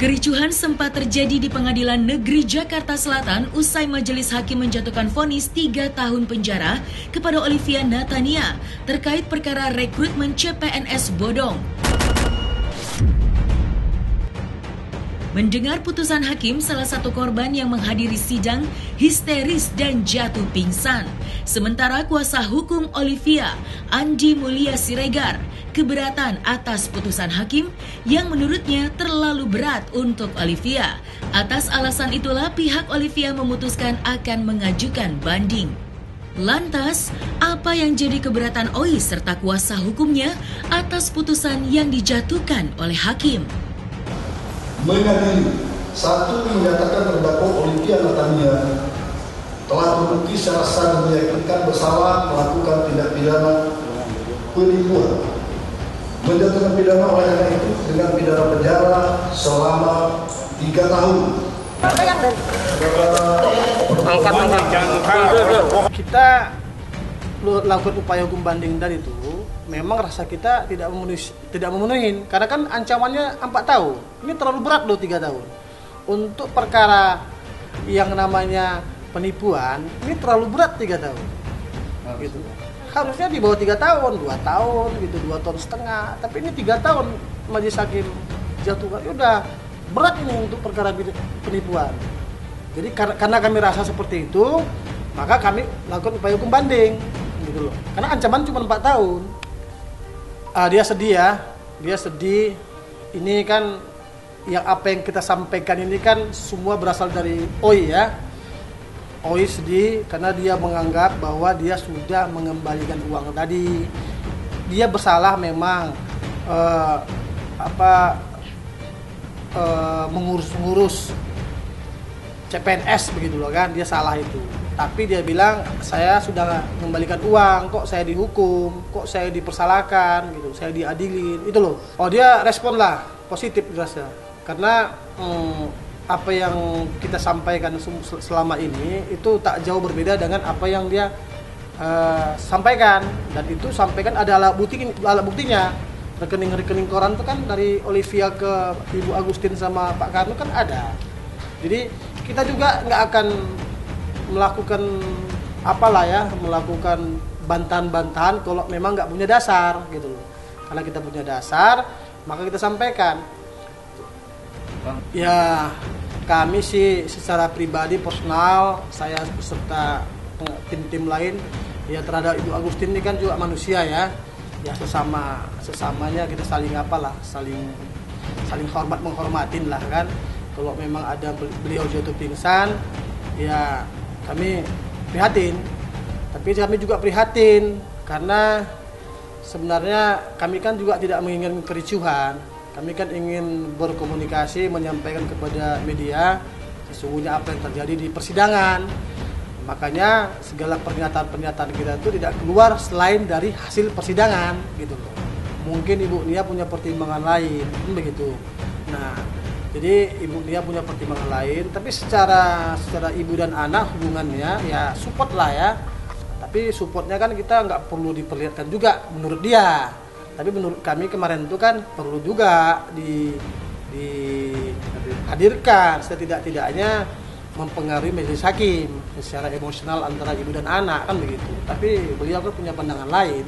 Kericuhan sempat terjadi di Pengadilan Negeri Jakarta Selatan usai majelis hakim menjatuhkan vonis 3 tahun penjara kepada Olivia Natania terkait perkara rekrutmen CPNS bodong. Mendengar putusan hakim, salah satu korban yang menghadiri sidang histeris dan jatuh pingsan. Sementara kuasa hukum Olivia, Andi Mulia Siregar, keberatan atas putusan hakim yang menurutnya terlalu berat untuk Olivia. Atas alasan itulah pihak Olivia memutuskan akan mengajukan banding. Lantas, apa yang jadi keberatan Oi serta kuasa hukumnya atas putusan yang dijatuhkan oleh hakim? Mengadili, satu menyatakan terdakwa Olivia Natania telah terbukti secara sah dan meyakinkan bersalah melakukan tindak pidana penipuan, menjatuhkan pidana oleh karena itu dengan pidana penjara selama 3 tahun. Kita lakukan upaya hukum banding dari itu, memang rasa kita tidak memenuhi, karena kan ancamannya 4 tahun. Ini terlalu berat loh 3 tahun. Untuk perkara yang namanya penipuan, ini terlalu berat 3 tahun. Gitu. Harusnya di bawah 3 tahun, 2 tahun, gitu, 2 tahun setengah. Tapi ini 3 tahun majelis hakim jatuhkan. Udah berat ini untuk perkara penipuan. Jadi karena kami rasa seperti itu, maka kami lakukan upaya hukum banding. Gitu loh. Karena ancaman cuma 4 tahun. Dia sedih ya, dia sedih. Ini kan yang apa yang kita sampaikan ini kan semua berasal dari Oi ya. Oi sedih karena dia menganggap bahwa dia sudah mengembalikan uang tadi. Dia bersalah memang mengurus CPNS begitu loh kan, dia salah itu. Tapi dia bilang saya sudah mengembalikan uang, kok saya dihukum, kok saya dipersalahkan gitu, saya diadilin, itu loh. Oh dia respon lah, positif dirasa. Karena apa yang kita sampaikan selama ini itu tak jauh berbeda dengan apa yang dia sampaikan. Dan itu sampaikan ada alat buktinya. Rekening koran itu kan dari Olivia ke Ibu Agustin sama Pak Karno kan ada. Jadi kita juga nggak akan melakukan melakukan bantahan-bantahan kalau memang nggak punya dasar gitu loh. Karena kita punya dasar, maka kita sampaikan. Ya, kami sih secara pribadi, personal, saya beserta tim-tim lain, ya terhadap Ibu Agustin ini kan juga manusia ya. Ya sesamanya kita saling saling menghormatin lah kan. Kalau memang ada beliau jatuh pingsan, ya kami prihatin. Tapi kami juga prihatin karena sebenarnya kami kan juga tidak menginginkan kericuhan. Kami kan ingin berkomunikasi, menyampaikan kepada media sesungguhnya apa yang terjadi di persidangan. Makanya segala pernyataan-pernyataan kita itu tidak keluar selain dari hasil persidangan gitu loh. Mungkin Ibu Nia punya pertimbangan lain, begitu. Nah, jadi Ibu Nia punya pertimbangan lain, tapi secara ibu dan anak hubungannya ya support lah ya. Tapi supportnya kan kita nggak perlu diperlihatkan juga menurut dia. Tapi menurut kami kemarin itu kan perlu juga dihadirkan setidak-tidaknya mempengaruhi majelis hakim secara emosional antara ibu dan anak kan begitu. Tapi beliau kan punya pandangan lain.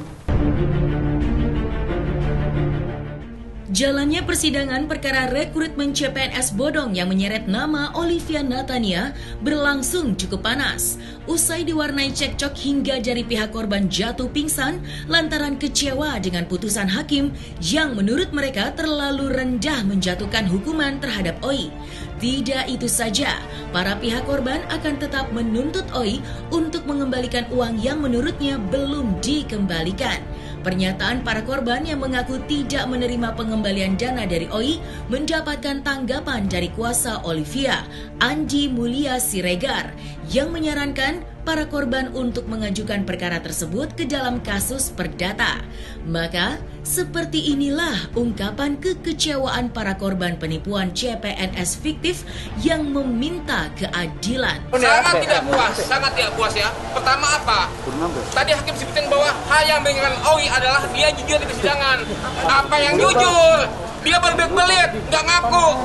Jalannya persidangan perkara rekrutmen CPNS bodong yang menyeret nama Olivia Natania berlangsung cukup panas. Usai diwarnai cekcok hingga dari pihak korban jatuh pingsan lantaran kecewa dengan putusan hakim yang menurut mereka terlalu rendah menjatuhkan hukuman terhadap Oi. Tidak itu saja, para pihak korban akan tetap menuntut Oi untuk mengembalikan uang yang menurutnya belum dikembalikan. Pernyataan para korban yang mengaku tidak menerima pengembalian dana dari Oi mendapatkan tanggapan dari kuasa Olivia, Andi Mulia Siregar, yang menyarankan para korban untuk mengajukan perkara tersebut ke dalam kasus perdata. Maka, seperti inilah ungkapan kekecewaan para korban penipuan CPNS fiktif yang meminta keadilan. Sangat tidak puas ya. Pertama apa? Tadi hakim sebutkan bahwa hal yang menginginkan Oi adalah dia jujur di persidangan. Apa yang jujur? Dia berbelit-belit, nggak ngaku.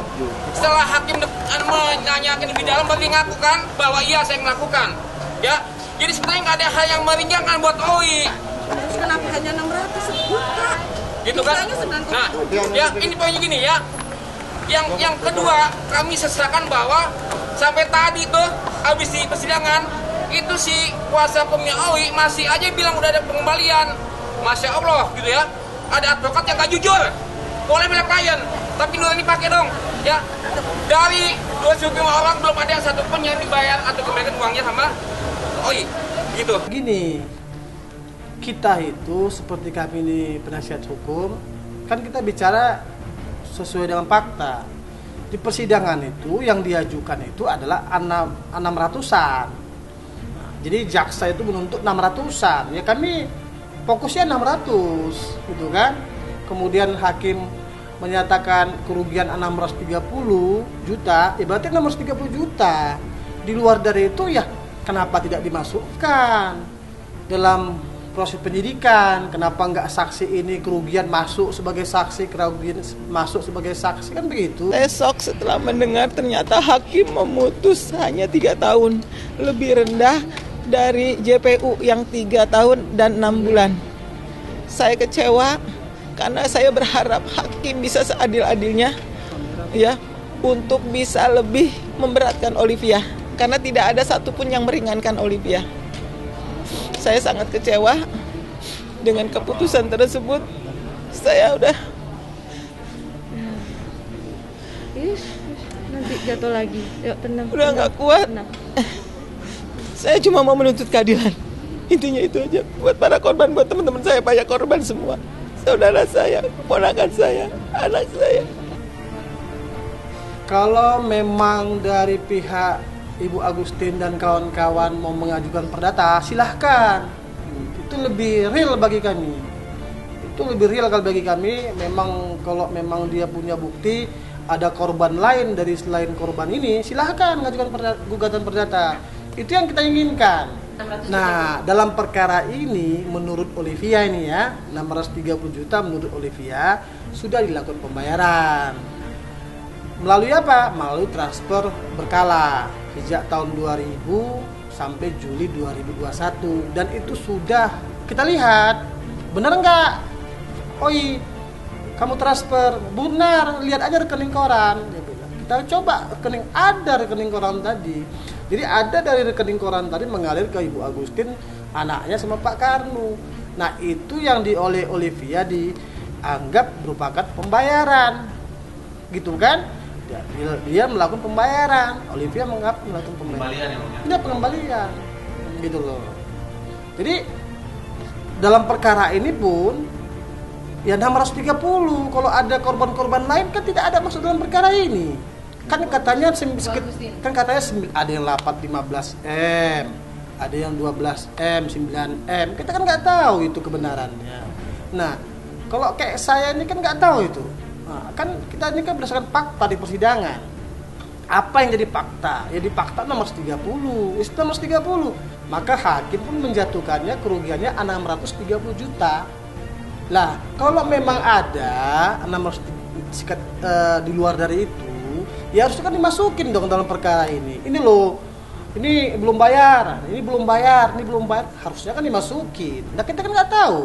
Setelah hakim menanyakan di dalam, berarti ngaku kan bahwa iya saya melakukan. Ya, jadi sebenarnya nggak ada hal yang meringankan buat OI. Kenapa hanya 600 juta? Gitu kan? Nah, ya ini poinnya gini ya. Yang kedua, kami sesakan bahwa sampai tadi tuh habis di persidangan itu si kuasa hukumnya OI masih aja bilang udah ada pengembalian. Masya Allah gitu ya. Ada advokat yang gak jujur. Boleh bela klien, tapi dulu ini pakai dong. Ya, dari 25 orang belum ada yang satupun yang dibayar atau kembalikan uangnya sama OI. Gitu. Gini, kita itu seperti kami ini penasihat hukum, kan kita bicara sesuai dengan fakta. Di persidangan itu yang diajukan itu adalah 600-an. Nah, jadi jaksa itu menuntut 600-an. Ya kami fokusnya 600 gitu kan. Kemudian hakim menyatakan kerugian 630 juta, ya berarti 630 juta. Di luar dari itu ya kenapa tidak dimasukkan dalam proses penyidikan? Kenapa nggak saksi ini kerugian masuk sebagai saksi, kerugian masuk sebagai saksi, kan begitu? Saya shock setelah mendengar ternyata hakim memutus hanya 3 tahun, lebih rendah dari JPU yang 3 tahun dan 6 bulan. Saya kecewa karena saya berharap hakim bisa seadil-adilnya ya untuk bisa lebih memberatkan Olivia, karena tidak ada satupun yang meringankan Olivia. Saya sangat kecewa dengan keputusan tersebut. Saya udah nanti jatuh lagi. Yuk tenang. Udah nggak kuat. Tenang. Saya cuma mau menuntut keadilan. Intinya itu aja. Buat para korban, buat teman-teman saya, banyak korban semua. Saudara saya, ponakan saya, anak saya. Kalau memang dari pihak Ibu Agustin dan kawan-kawan mau mengajukan perdata, silahkan. Itu lebih real bagi kami. Itu lebih real kalau bagi kami. Memang kalau memang dia punya bukti ada korban lain dari selain korban ini, silahkan mengajukan gugatan perdata. Itu yang kita inginkan. Nah, dalam perkara ini menurut Olivia ini ya, 630 juta menurut Olivia sudah dilakukan pembayaran. Melalui apa? Melalui transfer berkala sejak tahun 2000 sampai Juli 2021, dan itu sudah kita lihat. Benar nggak? Oi, kamu transfer, benar, lihat aja rekening koran. Dia bilang. Kita coba rekening koran tadi. Jadi ada dari rekening koran tadi mengalir ke Ibu Agustin, anaknya sama Pak Karnu. Nah itu yang oleh Olivia dianggap merupakan pembayaran, gitu kan? Dia melakukan pembayaran, Olivia menganggap melakukan pembayaran. Ini pengembalian, gitu loh. Jadi dalam perkara ini pun ya 630. Kalau ada korban-korban lain kan tidak ada masuk dalam perkara ini. Kan katanya ada yang 15 M, ada yang 12 M, 9 M. Kita kan nggak tahu itu kebenarannya. Nah, kalau kayak saya ini kan nggak tahu itu. Nah, kan kita ini kan berdasarkan fakta di persidangan. Apa yang jadi fakta? Ya di fakta nomor 30, itu nomor 30. Maka hakim pun menjatuhkannya kerugiannya 630 juta. Lah, kalau memang ada di luar dari itu, ya harusnya kan dimasukin dong dalam perkara ini. Ini loh, ini belum bayar, ini belum bayar, harusnya kan dimasukin. Nah kita kan nggak tahu.